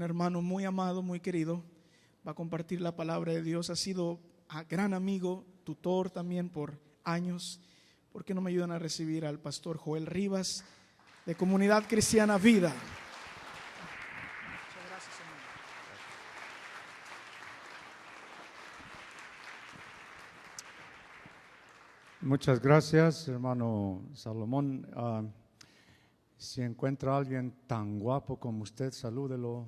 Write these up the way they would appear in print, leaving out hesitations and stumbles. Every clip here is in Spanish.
un hermano muy amado, muy querido. Va a compartir la palabra de Dios. Ha sido gran amigo, tutor también por años. ¿Por qué no me ayudan a recibir al pastor Joel Rivas de Comunidad Cristiana Vida? Muchas gracias, hermano. Muchas gracias, hermano Salomón. Si encuentra a alguien tan guapo como usted, salúdelo.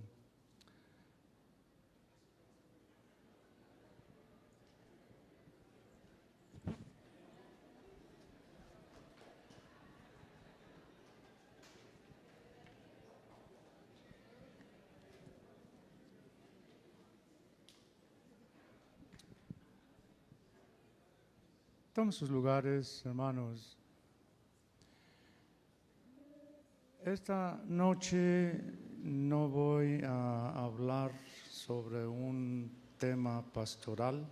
Tomen sus lugares, hermanos. Esta noche no voy a hablar sobre un tema pastoral,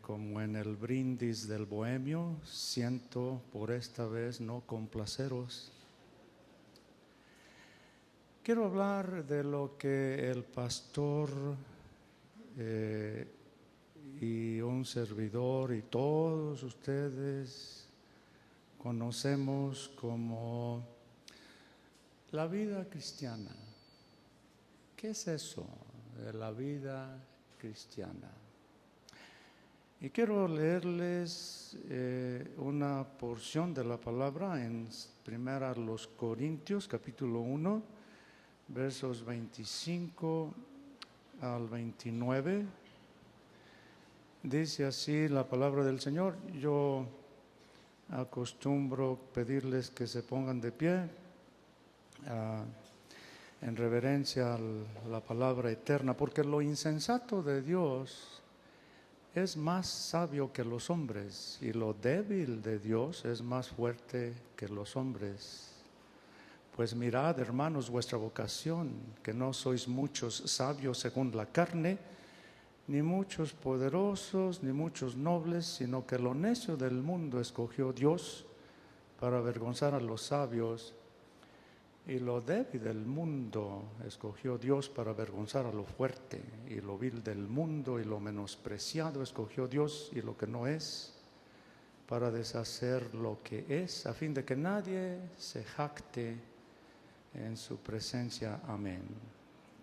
como en el brindis del bohemio. Siento por esta vez no complaceros. Quiero hablar de lo que el pastor y un servidor y todos ustedes conocemos como la vida cristiana. ¿Qué es eso de la vida cristiana? Y quiero leerles una porción de la palabra en 1 Corintios, capítulo 1, versos 25 al 29. Dice así la palabra del Señor. Yo acostumbro pedirles que se pongan de pie en reverencia a la palabra eterna, porque lo insensato de Dios es más sabio que los hombres, y lo débil de Dios es más fuerte que los hombres. Pues mirad, hermanos, vuestra vocación, que no sois muchos sabios según la carne, ni muchos poderosos, ni muchos nobles, sino que lo necio del mundo escogió Dios para avergonzar a los sabios, y lo débil del mundo escogió Dios para avergonzar a lo fuerte, y lo vil del mundo y lo menospreciado escogió Dios, y lo que no es, para deshacer lo que es, a fin de que nadie se jacte en su presencia. Amén.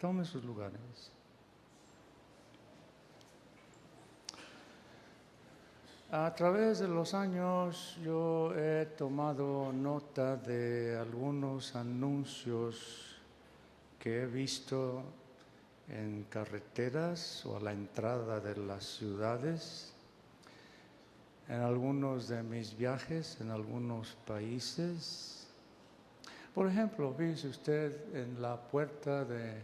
Tomen sus lugares. A través de los años yo he tomado nota de algunos anuncios que he visto en carreteras o a la entrada de las ciudades, en algunos de mis viajes en algunos países. Por ejemplo, dice usted en la puerta de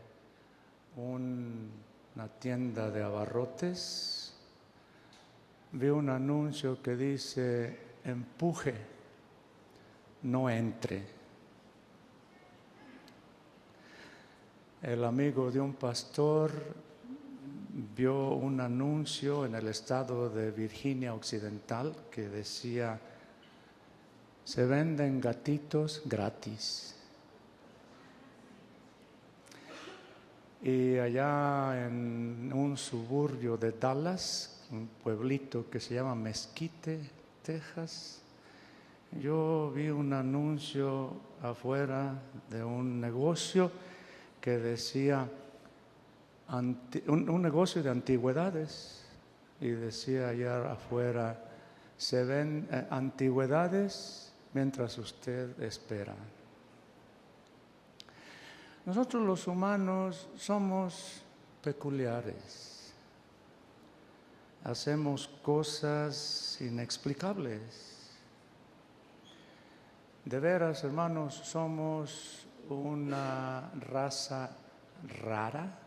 una tienda de abarrotes, vi un anuncio que dice: empuje, no entre. El amigo de un pastor vio un anuncio en el estado de Virginia Occidental que decía: se venden gatitos gratis. Y allá en un suburbio de Dallas, un pueblito que se llama Mesquite, Texas, yo vi un anuncio afuera de un negocio que decía, un negocio de antigüedades, y decía allá afuera: se ven antigüedades mientras usted espera. Nosotros los humanos somos peculiares. Hacemos cosas inexplicables. De veras, hermanos, somos una raza rara,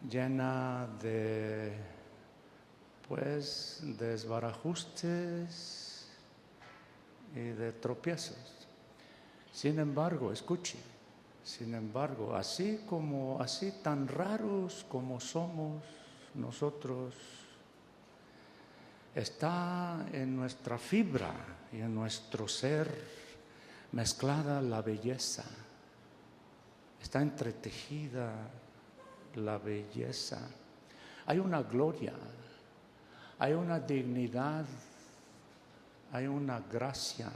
llena de desbarajustes y de tropiezos. Sin embargo, escuche, así tan raros como somos nosotros, está en nuestra fibra y en nuestro ser mezclada la belleza, está entretejida la belleza. Hay una gloria, hay una dignidad, hay una gracia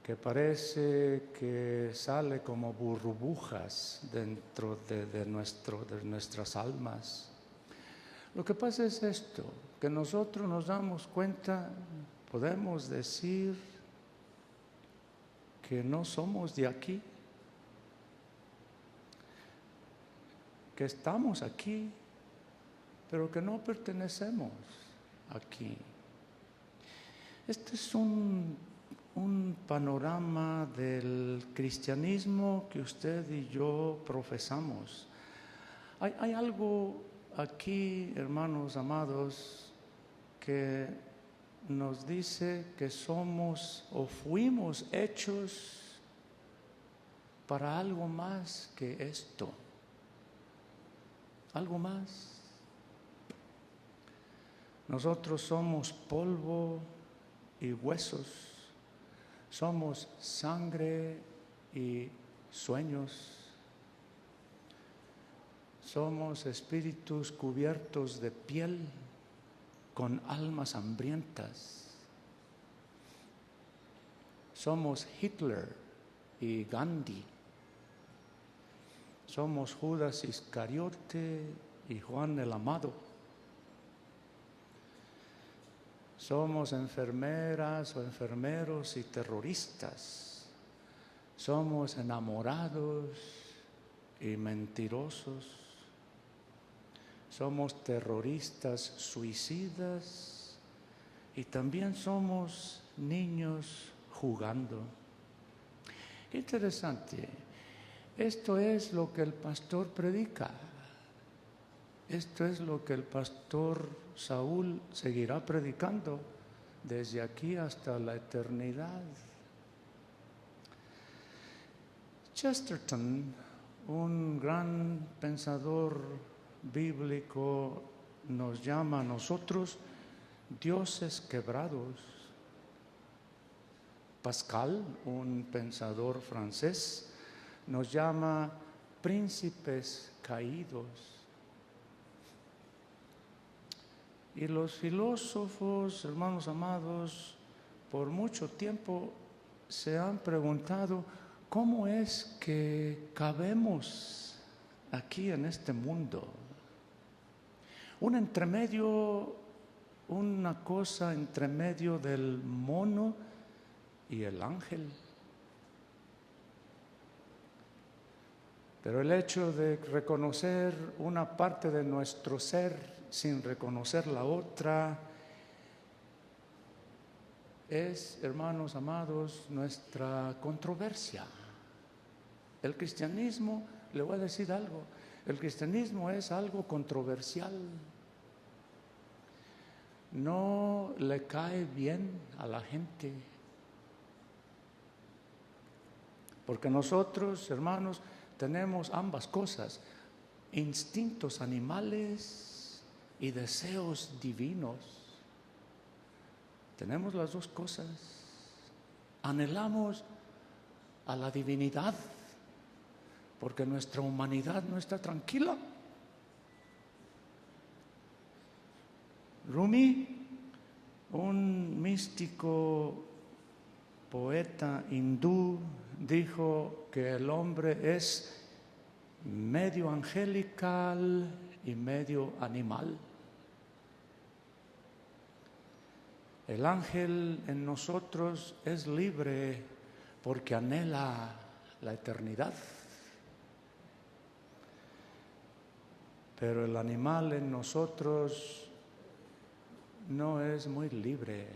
que parece que sale como burbujas dentro de nuestras almas. Lo que pasa es esto, que nosotros nos damos cuenta, podemos decir que no somos de aquí, que estamos aquí, pero que no pertenecemos aquí. Este es un panorama del cristianismo que usted y yo profesamos. Hay algo aquí, hermanos amados, que nos dice que somos o fuimos hechos para algo más que esto. Algo más. Nosotros somos polvo y huesos, somos sangre y sueños, somos espíritus cubiertos de piel con almas hambrientas, somos Hitler y Gandhi, somos Judas Iscariote y Juan el Amado. Somos enfermeras o enfermeros y terroristas. Somos enamorados y mentirosos. Somos terroristas suicidas y también somos niños jugando. Qué interesante. Esto es lo que el pastor predica. Esto es lo que el pastor Saúl seguirá predicando desde aquí hasta la eternidad. Chesterton, un gran pensador bíblico, nos llama a nosotros dioses quebrados. Pascal, un pensador francés, nos llama príncipes caídos. Y los filósofos, hermanos amados, por mucho tiempo se han preguntado cómo es que cabemos aquí en este mundo. Una cosa entre medio del mono y el ángel. Pero el hecho de reconocer una parte de nuestro ser sin reconocer la otra es, hermanos amados, nuestra controversia. El cristianismo, le voy a decir algo, el cristianismo es algo controversial. No le cae bien a la gente. Porque nosotros, hermanos, tenemos ambas cosas, instintos animales y deseos divinos. Tenemos las dos cosas. Anhelamos a la divinidad porque nuestra humanidad no está tranquila. Rumi, un místico poeta hindú, dijo que el hombre es medio angelical y medio animal. El ángel en nosotros es libre porque anhela la eternidad. Pero el animal en nosotros no es muy libre.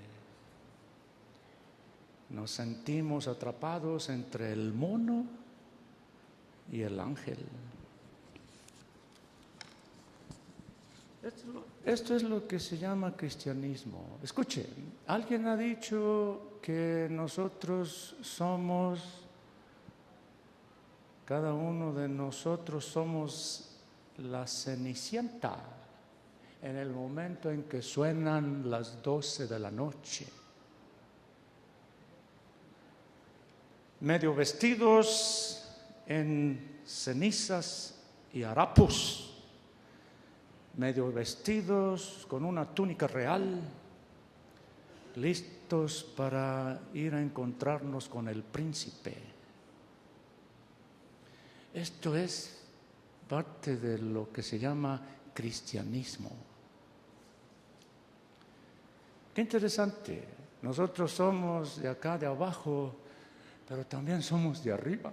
Nos sentimos atrapados entre el mono y el ángel. Esto es lo que se llama cristianismo. Escuche, alguien ha dicho que nosotros somos, cada uno de nosotros somos la Cenicienta en el momento en que suenan las 12 de la noche. medio vestidos en cenizas y harapos, medio vestidos con una túnica real, listos para ir a encontrarnos con el príncipe. Esto es parte de lo que se llama cristianismo. Qué interesante. Nosotros somos de acá, de abajo, pero también somos de arriba.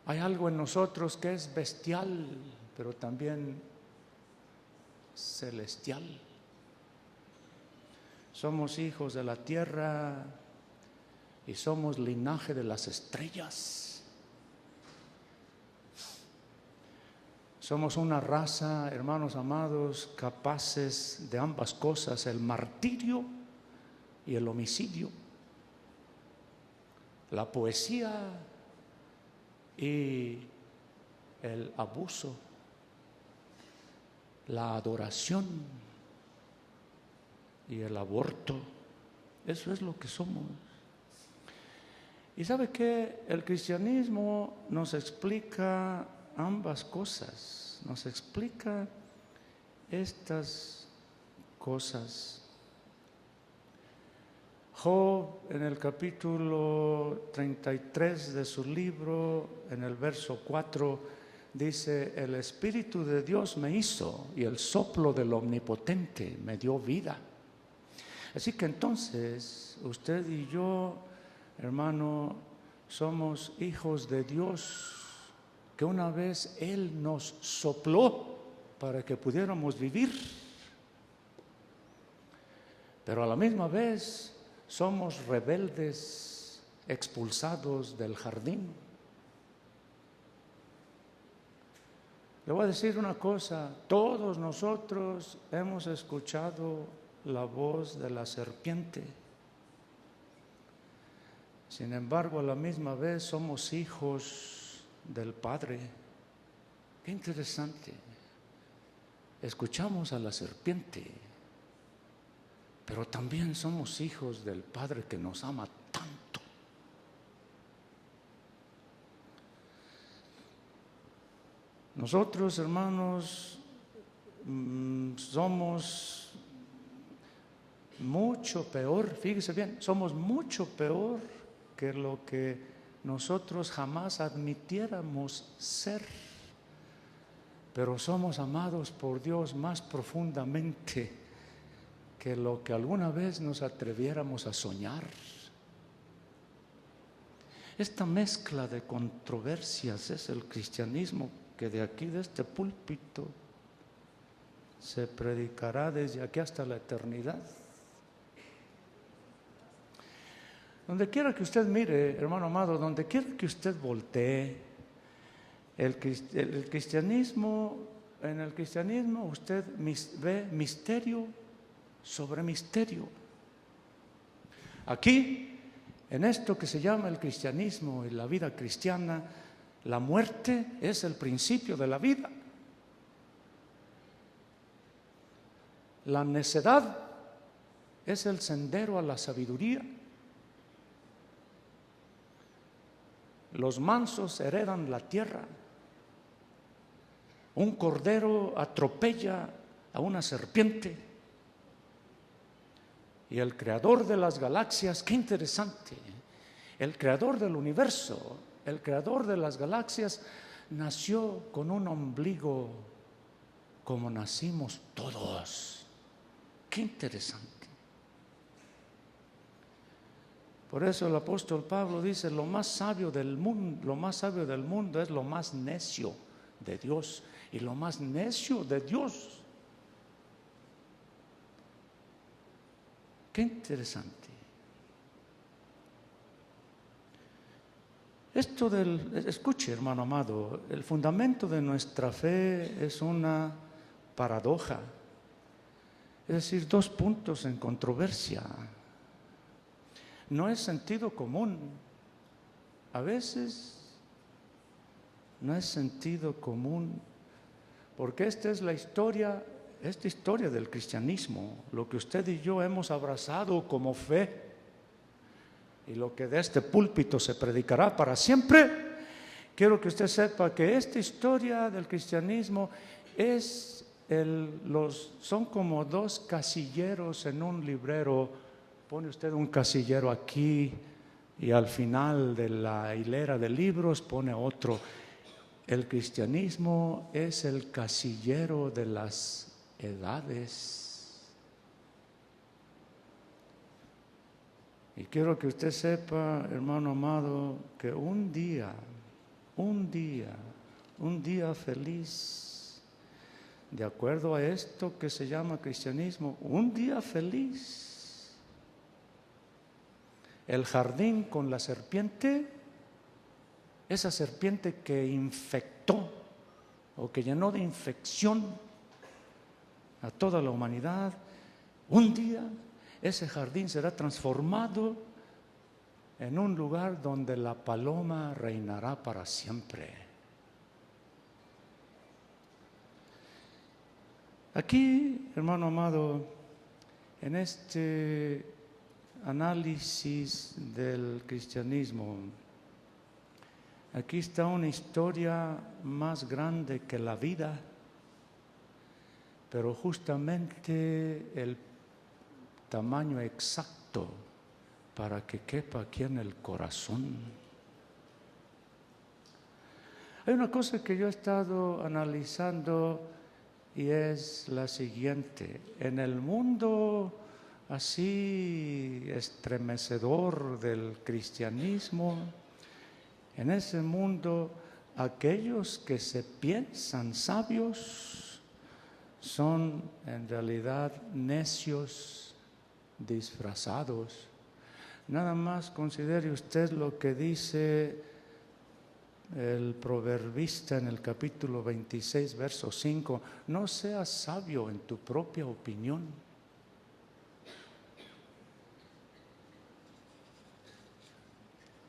Hay algo en nosotros que es bestial, pero también celestial. Somos hijos de la tierra y somos linaje de las estrellas. Somos una raza, hermanos amados, capaces de ambas cosas, el martirio y el homicidio, la poesía y el abuso, la adoración y el aborto. Eso es lo que somos. ¿Y sabe qué? El cristianismo nos explica ambas cosas, nos explica estas cosas. Job, en el capítulo 33 de su libro, en el verso 4, dice: el Espíritu de Dios me hizo y el soplo del Omnipotente me dio vida. Así que entonces, usted y yo, hermano, somos hijos de Dios, que una vez Él nos sopló para que pudiéramos vivir. Pero a la misma vez somos rebeldes, expulsados del jardín. Le voy a decir una cosa: todos nosotros hemos escuchado la voz de la serpiente. Sin embargo, a la misma vez somos hijos del Padre. Qué interesante. Escuchamos a la serpiente, pero también somos hijos del Padre que nos ama tanto. Nosotros, hermanos, somos mucho peor, fíjese bien, somos mucho peor que lo que nosotros jamás admitiéramos ser. Pero somos amados por Dios más profundamente que lo que alguna vez nos atreviéramos a soñar. Esta mezcla de controversias es el cristianismo que de aquí, de este púlpito, se predicará desde aquí hasta la eternidad. Donde quiera que usted mire, hermano amado, donde quiera que usted voltee, en el cristianismo usted ve misterio sobre misterio. Aquí, en esto que se llama el cristianismo y la vida cristiana, la muerte es el principio de la vida. La necedad es el sendero a la sabiduría. Los mansos heredan la tierra. Un cordero atropella a una serpiente. Y el creador de las galaxias, qué interesante, el creador del universo, el creador de las galaxias, nació con un ombligo como nacimos todos. Qué interesante. Por eso el apóstol Pablo dice: lo más sabio del mundo es lo más necio de Dios, y lo más necio de Dios. Qué interesante. Escuche, hermano amado, el fundamento de nuestra fe es una paradoja, es decir, dos puntos en controversia. No es sentido común. A veces no es sentido común, porque esta historia del cristianismo, lo que usted y yo hemos abrazado como fe. y lo que de este púlpito se predicará para siempre, quiero que usted sepa que esta historia del cristianismo son como dos casilleros en un librero. Pone usted un casillero aquí y al final de la hilera de libros pone otro. El cristianismo es el casillero de las edades. Y quiero que usted sepa, hermano amado, que un día feliz, de acuerdo a esto que se llama cristianismo, un día feliz. El jardín con la serpiente, esa serpiente que infectó o que llenó de infección a toda la humanidad, un día ese jardín será transformado en un lugar donde la paloma reinará para siempre. Aquí, hermano amado, en este análisis del cristianismo, aquí está una historia más grande que la vida, pero justamente el tamaño exacto para que quepa aquí en el corazón. Hay una cosa que yo he estado analizando y es la siguiente. En el mundo así estremecedor del cristianismo, en ese mundo aquellos que se piensan sabios son en realidad necios disfrazados. Nada más considere usted lo que dice el proverbista en el capítulo 26, verso 5. No seas sabio en tu propia opinión.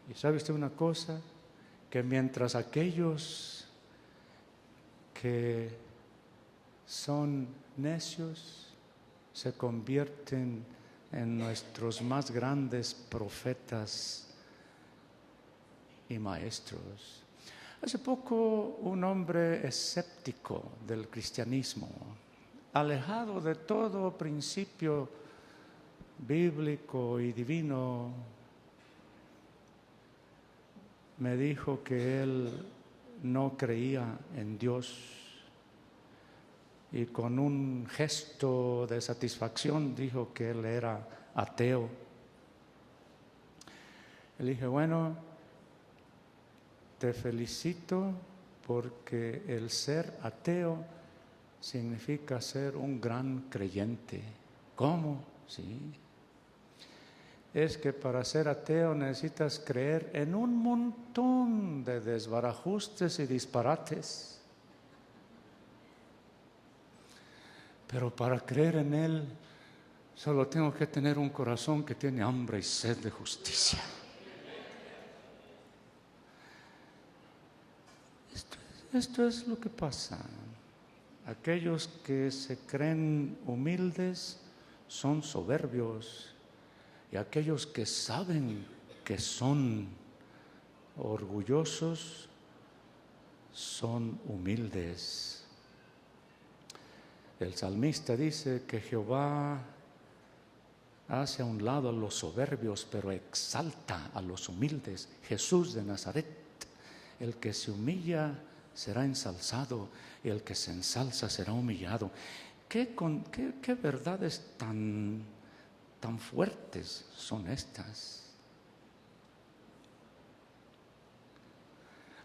Y sabe usted una cosa, que mientras aquellos que son necios se convierten en nuestros más grandes profetas y maestros. Hace poco un hombre escéptico del cristianismo, alejado de todo principio bíblico y divino, me dijo que él no creía en Dios. Y con un gesto de satisfacción dijo que él era ateo. Le dije, bueno, te felicito porque el ser ateo significa ser un gran creyente. ¿Cómo? Sí. Es que para ser ateo necesitas creer en un montón de desbarajustes y disparates. Pero para creer en Él, solo tengo que tener un corazón que tiene hambre y sed de justicia. Esto es lo que pasa. Aquellos que se creen humildes son soberbios, y aquellos que saben que son orgullosos son humildes. El salmista dice que Jehová hace a un lado a los soberbios, pero exalta a los humildes. Jesús de Nazaret, el que se humilla será ensalzado y el que se ensalza será humillado. ¿Qué verdades tan fuertes son estas?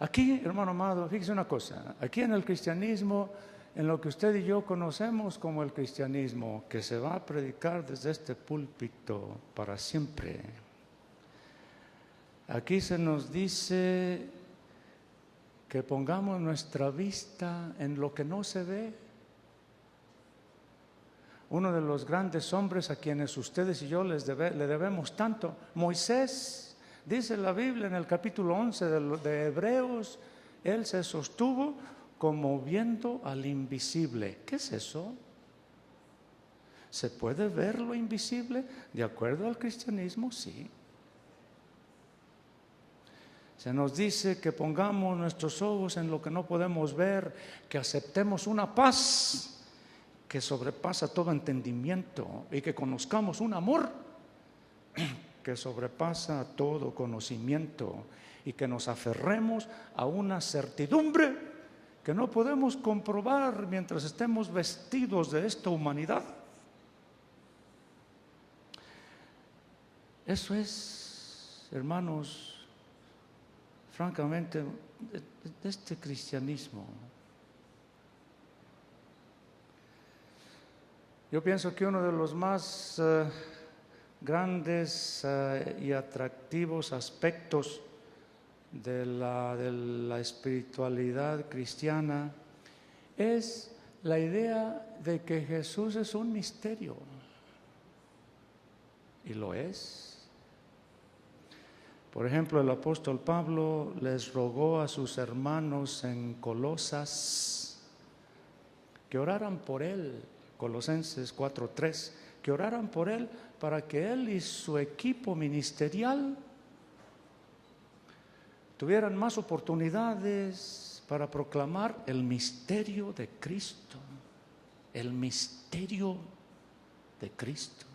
Aquí, hermano amado, fíjese una cosa. Aquí en el cristianismo, en lo que usted y yo conocemos como el cristianismo, que se va a predicar desde este púlpito para siempre, aquí se nos dice que pongamos nuestra vista en lo que no se ve. Uno de los grandes hombres a quienes ustedes y yo le debemos tanto, Moisés, dice la Biblia en el capítulo 11 de Hebreos, él se sostuvo como viendo al invisible. ¿Qué es eso? ¿Se puede ver lo invisible? De acuerdo al cristianismo, sí. Se nos dice que pongamos nuestros ojos en lo que no podemos ver, que aceptemos una paz que sobrepasa todo entendimiento y que conozcamos un amor que sobrepasa todo conocimiento y que nos aferremos a una certidumbre que no podemos comprobar mientras estemos vestidos de esta humanidad. Eso es, hermanos, francamente, de este cristianismo. Yo pienso que uno de los más grandes y atractivos aspectos de la espiritualidad cristiana es la idea de que Jesús es un misterio. Y lo es. Por ejemplo, el apóstol Pablo les rogó a sus hermanos en Colosas que oraran por él, Colosenses 4:3, que oraran por él para que él y su equipo ministerial tuvieran más oportunidades para proclamar el misterio de Cristo, el misterio de Cristo.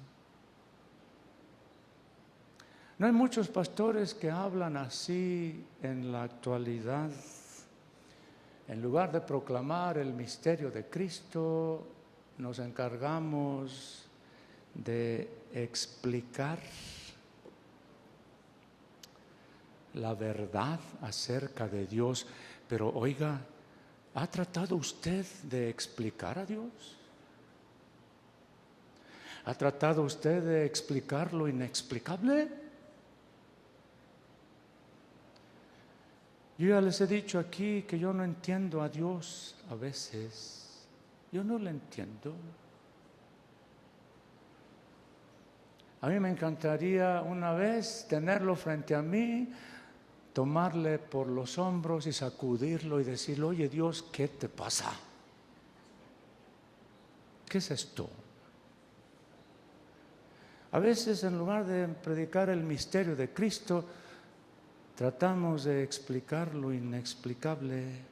No hay muchos pastores que hablan así en la actualidad. En lugar de proclamar el misterio de Cristo, nos encargamos de explicar la verdad acerca de Dios. Pero oiga, ¿ha tratado usted de explicar a Dios? ¿Ha tratado usted de explicar lo inexplicable? Yo ya les he dicho aquí que yo no entiendo a Dios a veces. Yo no lo entiendo. A mí me encantaría una vez tenerlo frente a mí, tomarle por los hombros y sacudirlo y decirle: oye Dios, ¿qué te pasa? ¿Qué es esto? A veces, en lugar de predicar el misterio de Cristo, tratamos de explicar lo inexplicable.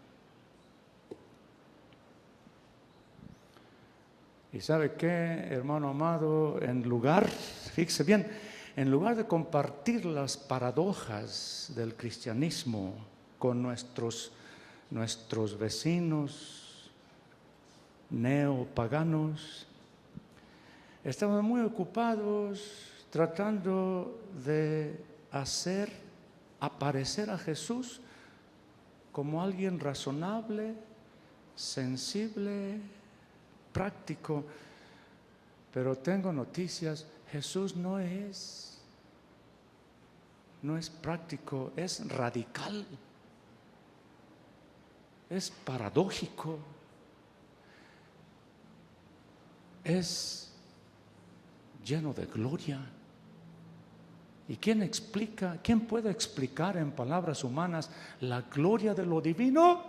¿Y sabe qué, hermano amado? Fíjese bien, en lugar de compartir las paradojas del cristianismo con nuestros vecinos neopaganos, estamos muy ocupados tratando de hacer aparecer a Jesús como alguien razonable, sensible, práctico. Pero tengo noticias: Jesús no es práctico, es radical, es paradójico, es lleno de gloria. ¿Y quién puede explicar en palabras humanas la gloria de lo divino?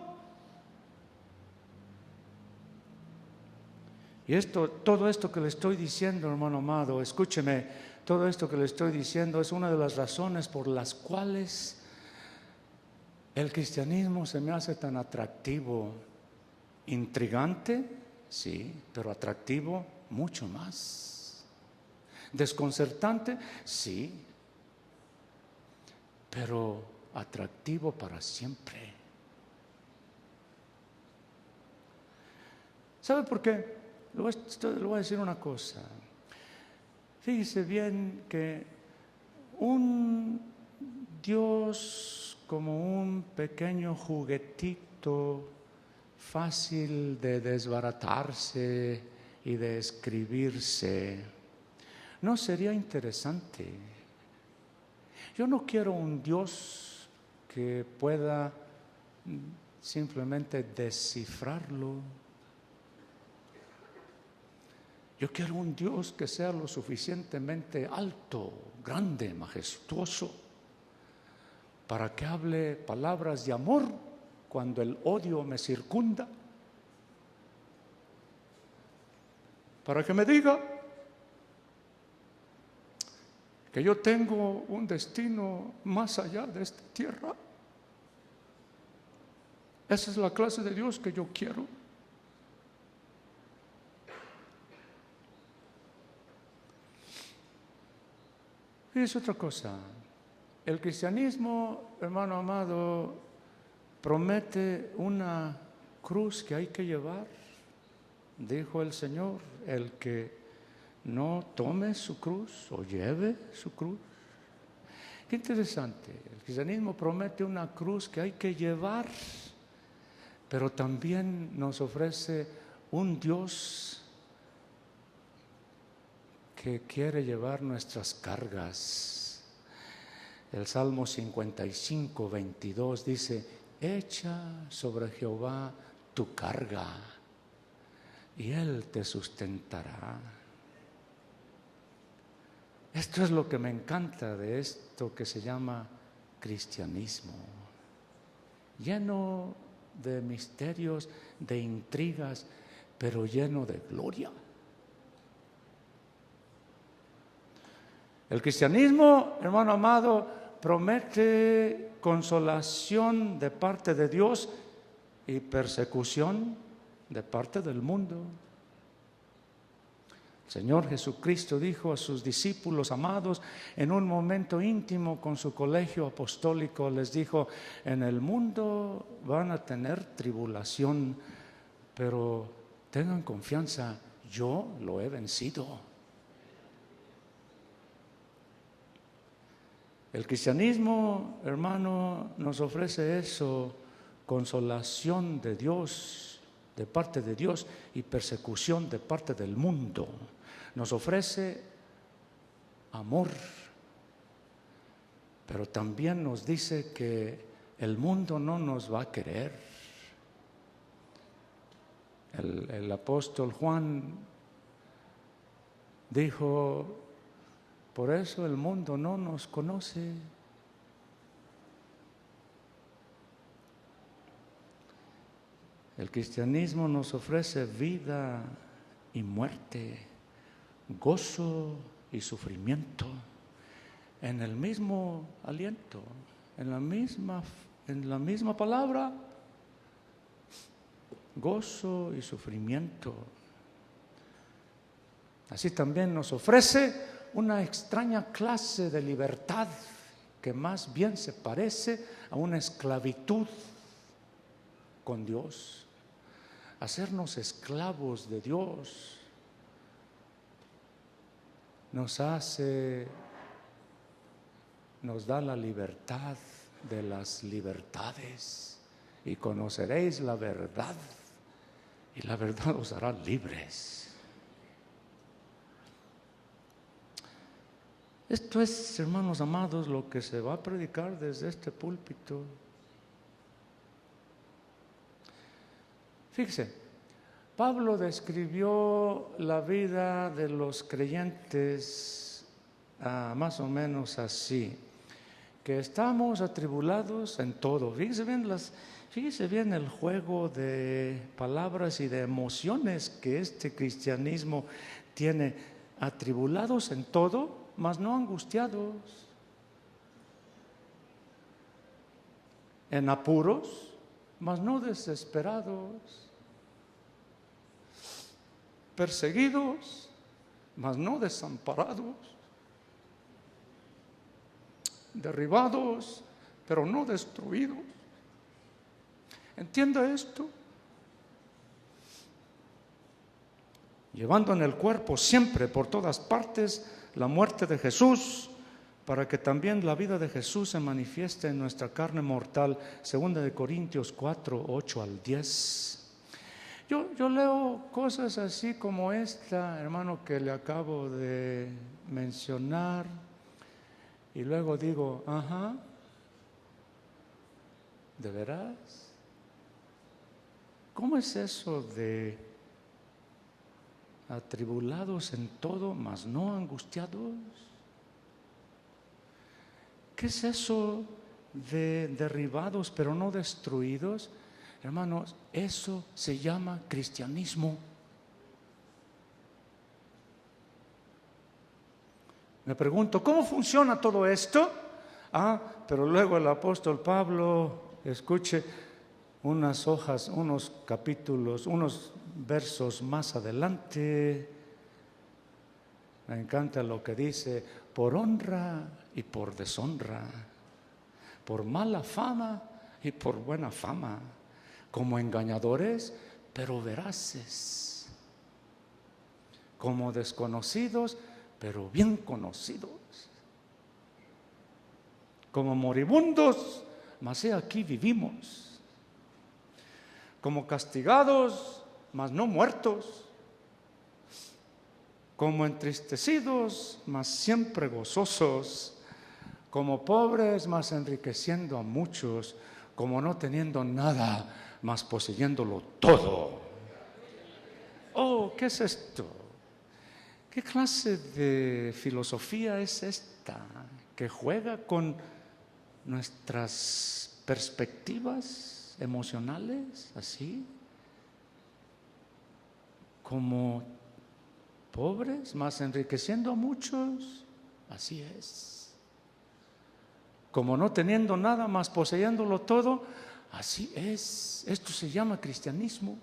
Y todo esto que le estoy diciendo, hermano amado, escúcheme, todo esto que le estoy diciendo es una de las razones por las cuales el cristianismo se me hace tan atractivo. Intrigante, sí, pero atractivo mucho más. Desconcertante, sí, pero atractivo para siempre. ¿Sabe por qué? Le voy a decir una cosa. Fíjese bien que un Dios como un pequeño juguetito fácil de desbaratarse y de escribirse, ¿no sería interesante? Yo no quiero un Dios que pueda simplemente descifrarlo. Yo quiero un Dios que sea lo suficientemente alto, grande, majestuoso, para que hable palabras de amor cuando el odio me circunda. Para que me diga que yo tengo un destino más allá de esta tierra. Esa es la clase de Dios que yo quiero. Y es otra cosa. El cristianismo, hermano amado, promete una cruz que hay que llevar. Dijo el Señor, el que no tome su cruz o lleve su cruz. Qué interesante. El cristianismo promete una cruz que hay que llevar, pero también nos ofrece un Dios que quiere llevar nuestras cargas. El Salmo 55, 22 dice: echa sobre Jehová tu carga y Él te sustentará. Esto es lo que me encanta de esto que se llama cristianismo, lleno de misterios, de intrigas, pero lleno de gloria. El cristianismo, hermano amado, promete consolación de parte de Dios y persecución de parte del mundo. El Señor Jesucristo dijo a sus discípulos amados en un momento íntimo con su colegio apostólico, les dijo: en el mundo van a tener tribulación, pero tengan confianza, yo lo he vencido. El cristianismo, hermano, nos ofrece eso: consolación de Dios, de parte de Dios, y persecución de parte del mundo. Nos ofrece amor, pero también nos dice que el mundo no nos va a querer. El apóstol Juan dijo: por eso el mundo no nos conoce. El cristianismo nos ofrece vida y muerte, gozo y sufrimiento en el mismo aliento, en la misma palabra: gozo y sufrimiento. Así también nos ofrece una extraña clase de libertad que más bien se parece a una esclavitud con Dios. Hacernos esclavos de Dios nos da la libertad de las libertades, y conoceréis la verdad, y la verdad os hará libres. Esto es, hermanos amados, lo que se va a predicar desde este púlpito. Fíjese, Pablo describió la vida de los creyentes más o menos así: que estamos atribulados en todo. Fíjese bien el juego de palabras y de emociones que este cristianismo tiene: atribulados en todo, mas no angustiados; en apuros, mas no desesperados; perseguidos, mas no desamparados; derribados, pero no destruidos. ¿Entiende esto? Llevando en el cuerpo siempre, por todas partes, la muerte de Jesús, para que también la vida de Jesús se manifieste en nuestra carne mortal. 2 Corintios 4, 8 al 10. Yo leo cosas así como esta, hermano, que le acabo de mencionar, y luego digo: ajá, ¿de veras? ¿Cómo es eso de atribulados en todo, mas no angustiados? ¿Qué es eso de derribados pero no destruidos? Hermanos, eso se llama cristianismo. Me pregunto, ¿cómo funciona todo esto? Pero luego el apóstol Pablo, escuche, unas hojas, unos capítulos, unos versos más adelante, me encanta lo que dice: por honra y por deshonra, por mala fama y por buena fama, como engañadores pero veraces, como desconocidos pero bien conocidos, como moribundos, mas he aquí vivimos, como castigados, mas no muertos, como entristecidos, mas siempre gozosos, como pobres, mas enriqueciendo a muchos, como no teniendo nada, mas poseyéndolo todo. Oh, ¿qué es esto? ¿Qué clase de filosofía es esta que juega con nuestras perspectivas emocionales así? Como pobres, mas enriqueciendo a muchos, así es. Como no teniendo nada, mas poseyéndolo todo, así es. Esto se llama cristianismo.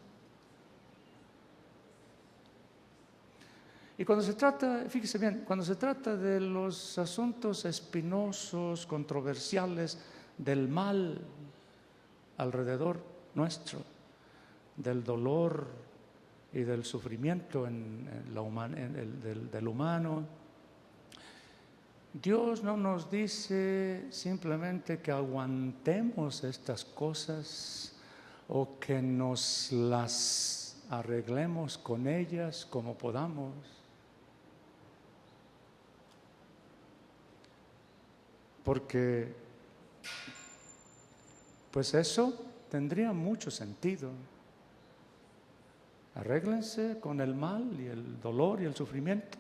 Y cuando se trata, fíjese bien, cuando se trata de los asuntos espinosos, controversiales, del mal alrededor nuestro, del dolor y del sufrimiento del humano, Dios no nos dice simplemente que aguantemos estas cosas o que nos las arreglemos con ellas como podamos. Porque pues eso tendría mucho sentido. Arréglense con el mal y el dolor y el sufrimiento,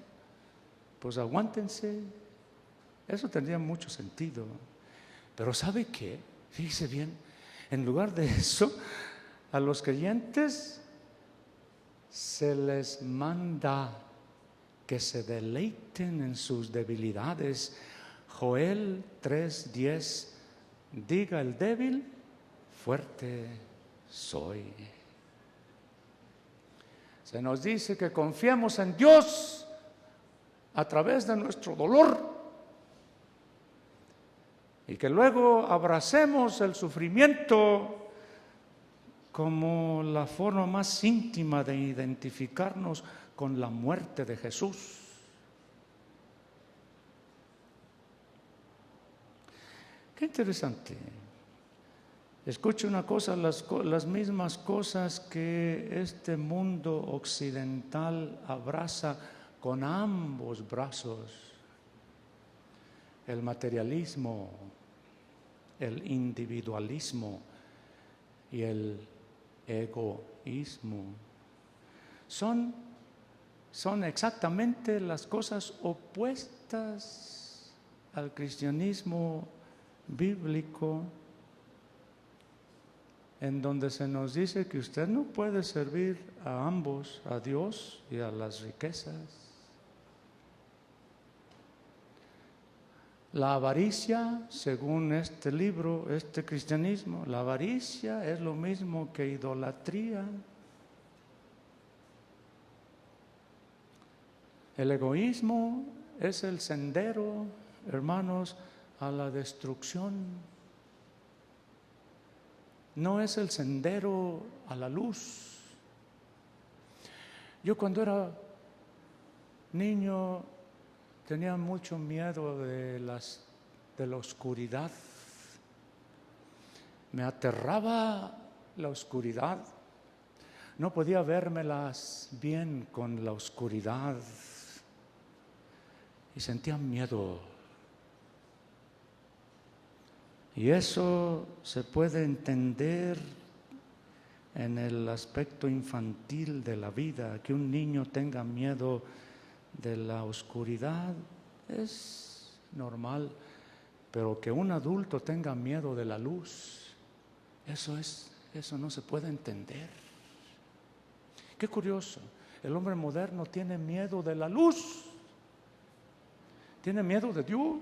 pues aguántense. Eso tendría mucho sentido. Pero ¿sabe qué? Fíjese bien, en lugar de eso, a los creyentes se les manda que se deleiten en sus debilidades. Joel 3:10, diga el débil, fuerte soy. Se nos dice que confiemos en Dios a través de nuestro dolor y que luego abracemos el sufrimiento como la forma más íntima de identificarnos con la muerte de Jesús. Qué interesante. Escuche una cosa, las mismas cosas que este mundo occidental abraza con ambos brazos: el materialismo, el individualismo y el egoísmo. Son exactamente las cosas opuestas al cristianismo bíblico, en donde se nos dice que usted no puede servir a ambos, a Dios y a las riquezas. La avaricia, según este libro, este cristianismo, la avaricia es lo mismo que idolatría. El egoísmo es el sendero, hermanos, a la destrucción. No es el sendero a la luz. Yo cuando era niño tenía mucho miedo de la oscuridad. Me aterraba la oscuridad. No podía vérmelas bien con la oscuridad. Y sentía miedo. Y eso se puede entender en el aspecto infantil de la vida. Que un niño tenga miedo de la oscuridad es normal, pero que un adulto tenga miedo de la luz, eso no se puede entender. Qué curioso, el hombre moderno tiene miedo de la luz, tiene miedo de Dios.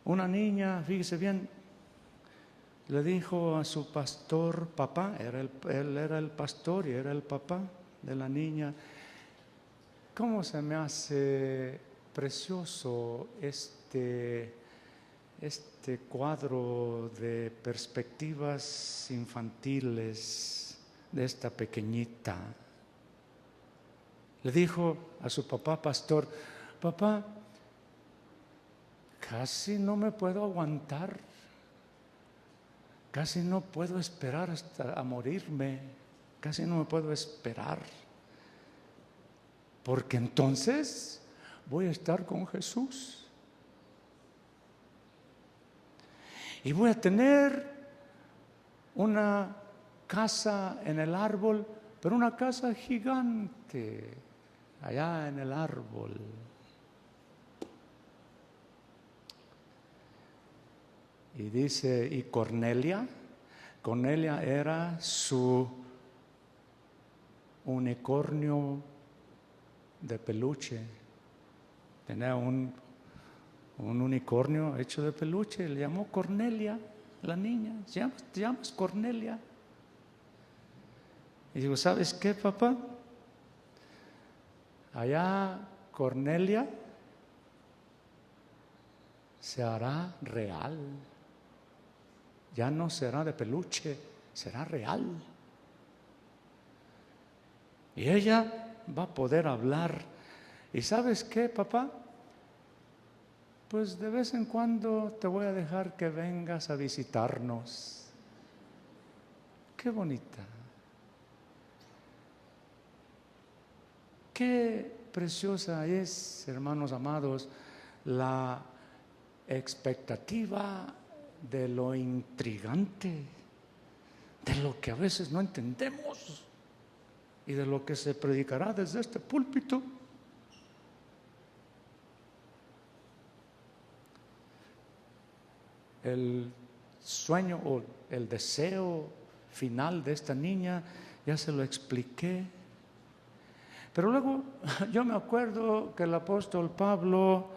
Una niña, fíjese bien, le dijo a su pastor, papá, él era el pastor y era el papá de la niña: ¿cómo se me hace precioso este cuadro de perspectivas infantiles de esta pequeñita? Le dijo a su papá pastor: papá, casi no me puedo aguantar, casi no puedo esperar hasta a morirme, casi no me puedo esperar, porque entonces voy a estar con Jesús y voy a tener una casa en el árbol, pero una casa gigante allá en el árbol. Y dice, y Cornelia era su unicornio de peluche. Tenía un unicornio hecho de peluche, le llamó Cornelia, la niña, te llamas Cornelia. Y digo, ¿sabes qué, papá? Allá Cornelia se hará real. Ya no será de peluche, será real. Y ella va a poder hablar. ¿Y sabes qué, papá? Pues de vez en cuando te voy a dejar que vengas a visitarnos. Qué bonita. Qué preciosa es, hermanos amados, la expectativa de lo intrigante, de lo que a veces no entendemos y de lo que se predicará desde este púlpito. El sueño o el deseo final de esta niña ya se lo expliqué. Pero luego yo me acuerdo que el apóstol Pablo,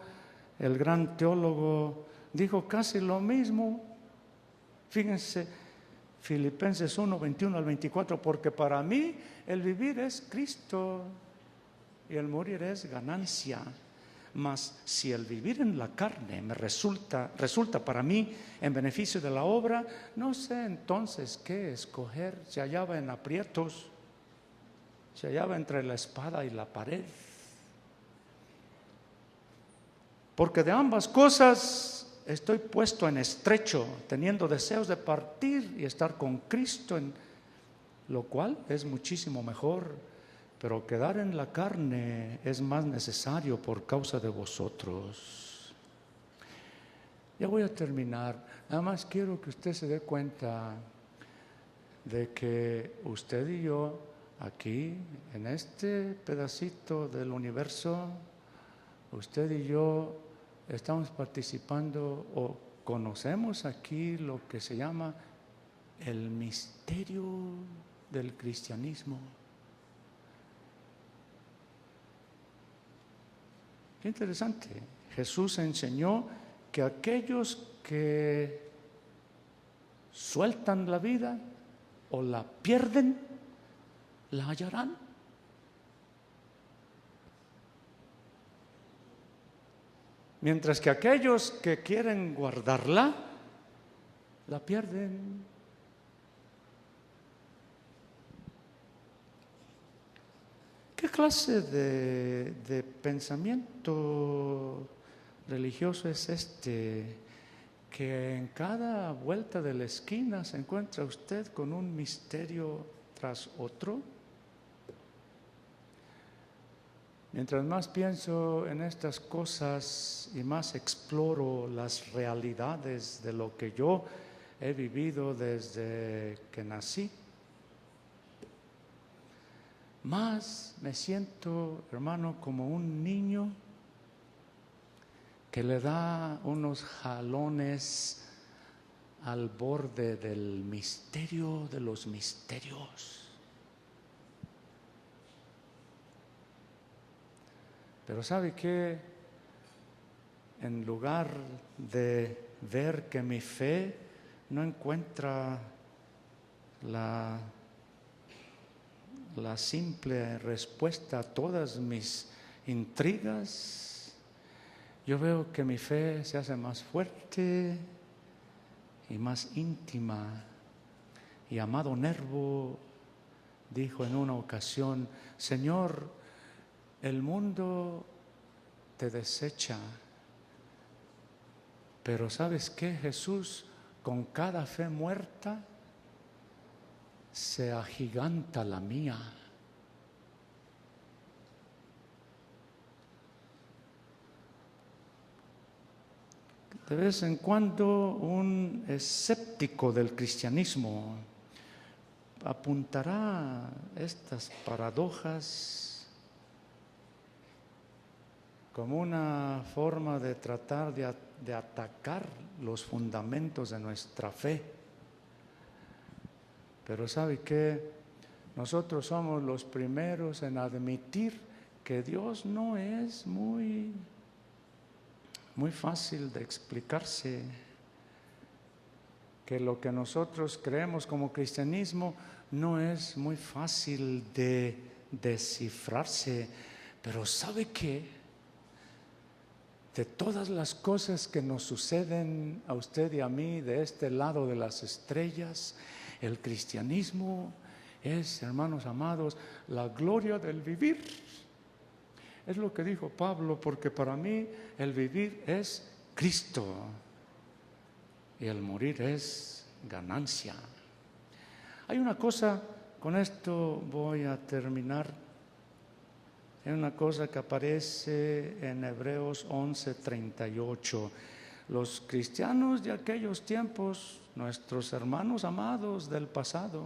el gran teólogo, dijo casi lo mismo. Fíjense, Filipenses 1, 21 al 24, porque para mí el vivir es Cristo y el morir es ganancia. Mas si el vivir en la carne me resulta para mí en beneficio de la obra, no sé entonces qué escoger. Se hallaba en aprietos, se hallaba entre la espada y la pared. Porque de ambas cosas estoy puesto en estrecho, teniendo deseos de partir y estar con Cristo, en lo cual es muchísimo mejor, pero quedar en la carne es más necesario por causa de vosotros. Ya voy a terminar. Nada más quiero que usted se dé cuenta de que usted y yo, aquí, en este pedacito del universo, usted y yo estamos participando o conocemos aquí lo que se llama el misterio del cristianismo. Qué interesante. Jesús enseñó que aquellos que sueltan la vida o la pierden, la hallarán. Mientras que aquellos que quieren guardarla, la pierden. ¿Qué clase de pensamiento religioso es este? Que en cada vuelta de la esquina se encuentra usted con un misterio tras otro. Mientras más pienso en estas cosas y más exploro las realidades de lo que yo he vivido desde que nací, más me siento, hermano, como un niño que le da unos jalones al borde del misterio de los misterios. Pero ¿sabe qué? en lugar de ver que mi fe no encuentra la simple respuesta a todas mis intrigas, yo veo que mi fe se hace más fuerte y más íntima. Y amado Nervo dijo en una ocasión: Señor, el mundo te desecha, pero ¿sabes qué, Jesús? Con cada fe muerta se agiganta la mía. De vez en cuando un escéptico del cristianismo apuntará estas paradojas como una forma de tratar de atacar los fundamentos de nuestra fe. Pero ¿sabe qué? Nosotros somos los primeros en admitir que Dios no es muy fácil de explicarse, que lo que nosotros creemos como cristianismo no es muy fácil de descifrarse. Pero ¿sabe qué? De todas las cosas que nos suceden a usted y a mí de este lado de las estrellas, el cristianismo es, hermanos amados, la gloria del vivir. Es lo que dijo Pablo, porque para mí el vivir es Cristo y el morir es ganancia. Hay una cosa, con esto voy a terminar, hay una cosa que aparece en Hebreos 11:38. Los cristianos de aquellos tiempos, nuestros hermanos amados del pasado,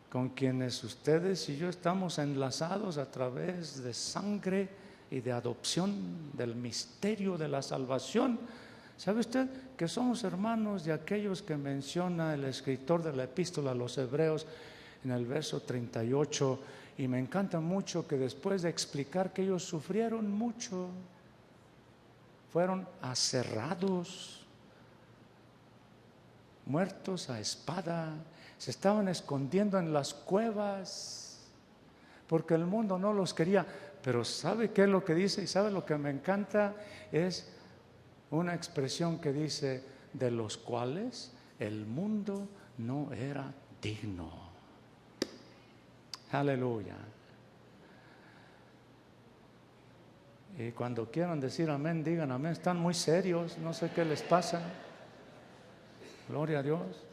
con quienes ustedes y yo estamos enlazados a través de sangre y de adopción del misterio de la salvación. ¿Sabe usted que somos hermanos de aquellos que menciona el escritor de la epístola a los Hebreos en el verso 38? Y me encanta mucho que después de explicar que ellos sufrieron mucho, fueron aserrados, muertos a espada, se estaban escondiendo en las cuevas porque el mundo no los quería. Pero ¿sabe qué es lo que dice? Y ¿sabe lo que me encanta? Es una expresión que dice: de los cuales el mundo no era digno. Aleluya. Y cuando quieran decir amén, digan amén. Están muy serios, no sé qué les pasa. Gloria a Dios.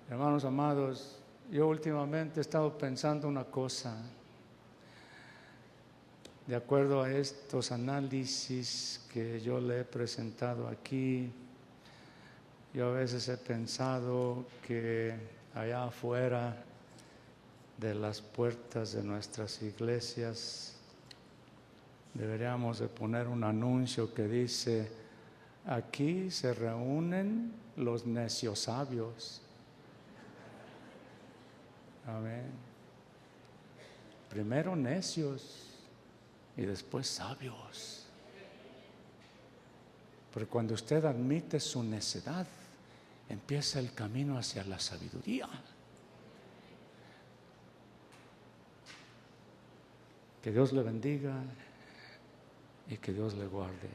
Hermanos amados, yo últimamente he estado pensando una cosa. De acuerdo a estos análisis que yo le he presentado aquí, yo a veces he pensado que allá afuera de las puertas de nuestras iglesias deberíamos de poner un anuncio que dice: aquí se reúnen los necios sabios. Amén. Primero necios y después sabios. Pero cuando usted admite su necedad, empieza el camino hacia la sabiduría. Que Dios le bendiga y que Dios le guarde.